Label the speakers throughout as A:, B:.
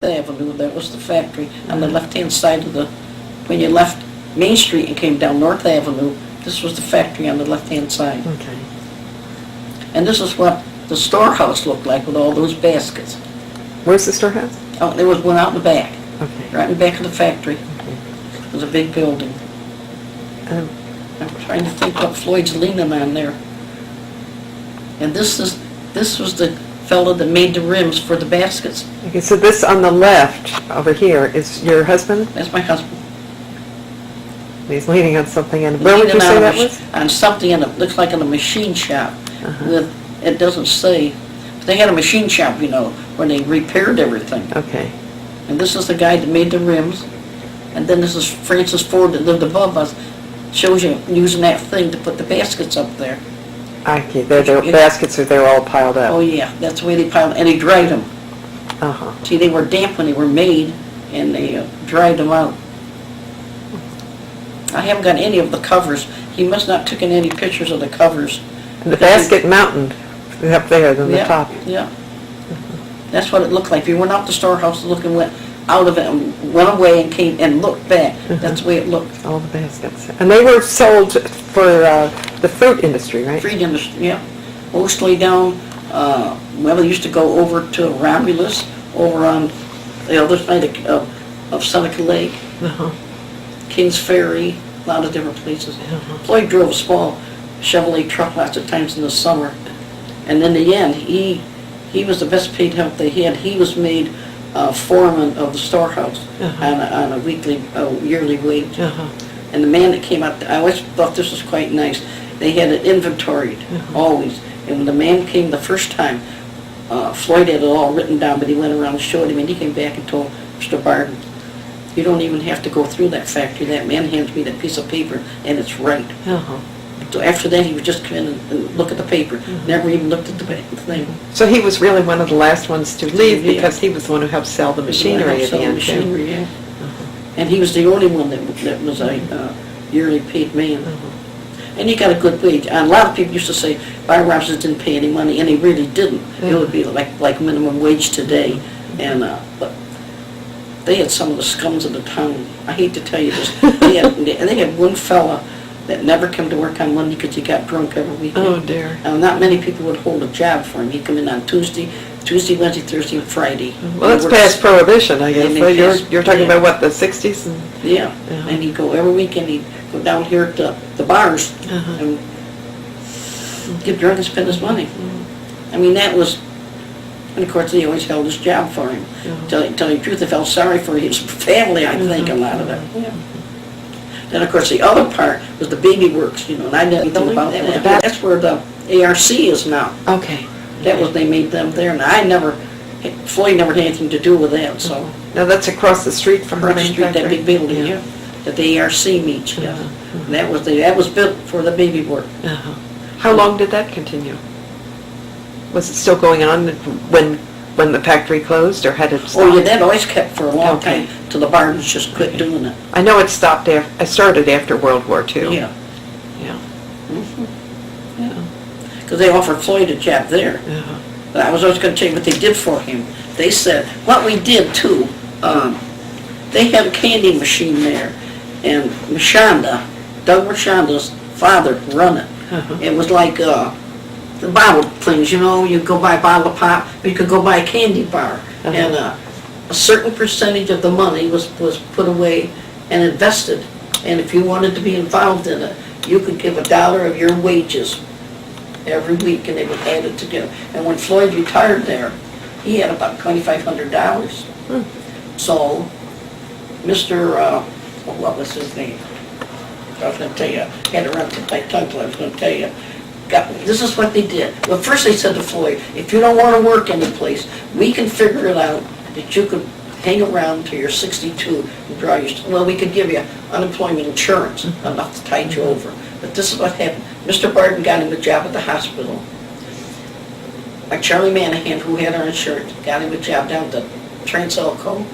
A: Avenue, that was the factory on the left-hand side of the, when you left Main Street and came down North Avenue, this was the factory on the left-hand side.
B: Okay.
A: And this is what the storehouse looked like with all those baskets.
B: Where's the storehouse?
A: Oh, there was one out in the back,
B: Okay.
A: right in the back of the factory.
B: Okay.
A: It was a big building. I'm trying to think what Floyd's leaning on there. And this was the fellow that made the rims for the baskets.
B: Okay, so this on the left over here is your husband?
A: That's my husband.
B: He's leaning on something, and where would you say that was?
A: On something, and it looks like in a machine shop.
B: Uh-huh.
A: With, it doesn't say, but they had a machine shop, you know, where they repaired everything.
B: Okay.
A: And this is the guy that made the rims. And then this is Francis Ford that lived above us. Shows you using that thing to put the baskets up there.
B: Okay, their baskets are there all piled up.
A: Oh yeah, that's the way they piled, and he dried them.
B: Uh-huh.
A: See, they were damp when they were made, and they dried them out. I haven't got any of the covers. He must not taken any pictures of the covers.
B: And the basket mountain is up there on the top.
A: Yeah. That's what it looked like. If you went out the storehouse, looking, went out of it and went away and came and looked back. That's the way it looked.
B: All the baskets. And they were sold for the fruit industry, right?
A: Fruit industry, yeah. Mostly down, well, they used to go over to Romulus, over on the other side of Seneca Lake,
B: Uh-huh.
A: Kings Ferry, a lot of different places.
B: Uh-huh.
A: Floyd drove a small Chevrolet truck lots of times in the summer. And in the end, he was the best paid help they had. He was made foreman of the storehouse on a weekly, yearly wage.
B: Uh-huh.
A: And the man that came out, I always thought this was quite nice. They had it inventoried, always. And when the man came the first time, Floyd had it all written down, but he went around and showed him, and he came back and told Mr. Barden, you don't even have to go through that factory. That man hands me that piece of paper, and it's right.
B: Uh-huh.
A: So after that, he would just come in and look at the paper, never even looked at the thing.
B: So he was really one of the last ones to leave
A: Yeah.
B: because he was the one who helped sell the machinery at the end.
A: Machinery, yeah. And he was the only one that was a yearly paid man. And he got a good wage. And a lot of people used to say Bar Robson didn't pay any money, and he really didn't. It would be like minimum wage today. And but they had some of the scums of the town. I hate to tell you this. They had one fella that never came to work on Monday because he got drunk every weekend.
B: Oh dear.
A: Not many people would hold a job for him. He'd come in on Tuesday, Wednesday, Thursday, and Friday.
B: Well, that's past Prohibition, I guess. So you're talking
A: yeah.
B: about what, the 60s?
A: Yeah. And he'd go every weekend. He'd go down here to the bars and get drunk and spend his money. I mean, that was, and of course they always held his job for him. Tell you the truth, they felt sorry for his family, I think, a lot of it. Yeah. Then, of course, the other part was the baby works, you know, and I didn't think about that. That's where the ARC is now.
B: Okay.
A: That was, they made them there, and Floyd never had anything to do with that, so.
B: Now that's across the street from the
A: Across the
B: main
A: street, that
B: factory?
A: big building, yeah, that the ARC meets, yeah. And that was built for the baby work.
B: How long did that continue? Was it still going on when the factory closed, or had it stopped?
A: Oh, yeah, that always kept for a long
B: Okay.
A: time, till the Bardens just quit doing it.
B: I know it stopped it started after World War II.
A: Yeah.
B: Yeah.
A: Yeah. Because they offered Floyd a job there. But I was always going to tell you what they did for him. They said, what we did too, they had a candy machine there, and Doug Mashonda's father run it. It was like the bottle things, you know, you go buy a bottle of pop, or you could go buy a candy bar. And a certain percentage of the money was put away and invested. And if you wanted to be involved in it, you could give $1 of your wages every week, and they would add it together. And when Floyd retired there, he had about $2,500. So, Mr. What was his name? I was going to tell you, I had to run to my tongue till I was going to tell you. This is what they did. Well, first they said to Floyd, if you don't want to work any place, we can figure it out that you could hang around till you're 62 and draw your, well, we could give you unemployment insurance, enough to tide you over. But this is what happened. Mr. Barden got him a job at the hospital. Like Charlie Manahan, who had our insurance, got him a job down at the Transelco.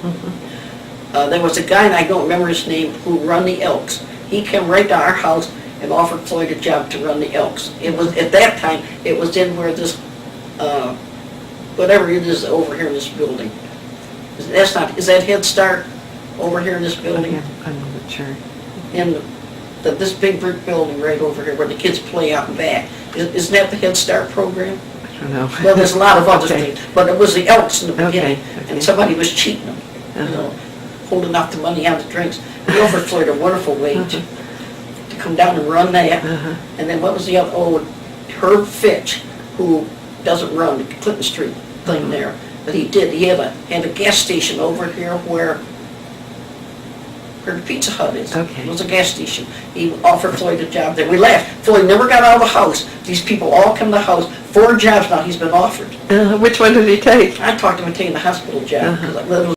A: There was a guy, and I don't remember his name, who run the Elks. He came right to our house and offered Floyd a job to run the Elks. It was, at that time, it was in where this, whatever it is over here in this building. That's not, is that Head Start over here in this building?
B: I'm not sure.
A: In this big brick building right over here where the kids play out and back? Isn't that the Head Start program?
B: I don't know.
A: Well, there's a lot of other
B: Okay.
A: things, but it was the Elks in the
B: Okay,
A: beginning,
B: okay.
A: and somebody was cheating them, holding out the money out of the drinks. We offered Floyd a wonderful wage to come down and run that. And then what was the other, Herb Fitch, who doesn't run the Clinton Street thing there, but he did. He had a gas station over here where the Pizza Hut is.
B: Okay.
A: It was a gas station. He offered Floyd a job there. We laughed. Floyd never got out of the house. These people all come to the house. 4 jobs now he's been offered.
B: Which one did he take?
A: I talked him into taking the hospital job, because